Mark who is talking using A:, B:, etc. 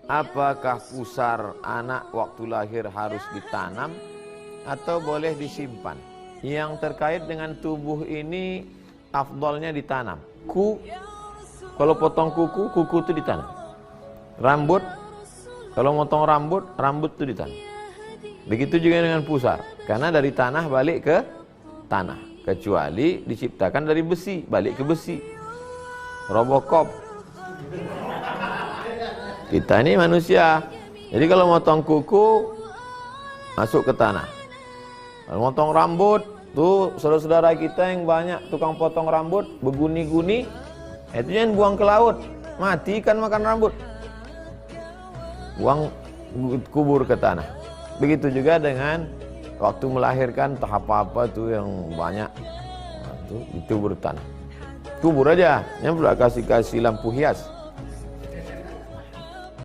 A: apakah pusar anak waktu lahir harus ditanam atau boleh disimpan? Yang terkait dengan tubuh ini afdolnya ditanam. Kalau potong kuku itu ditanam. Rambut, kalau motong rambut itu ditanam. Begitu juga dengan pusar, karena dari tanah balik ke tanah, kecuali diciptakan dari besi, balik ke besi. Robocop. Kita ini manusia, jadi kalau motong kuku masuk ke tanah. Kalau motong rambut, tuh saudara-saudara kita yang banyak tukang potong rambut berguni-guni, itu yang buang ke laut, mati ikan makan rambut, buang kubur ke tanah. Begitu juga dengan waktu melahirkan tahap apa tuh yang banyak, itu bertanah. Kubur aja, yang perlu kasih lampu hias.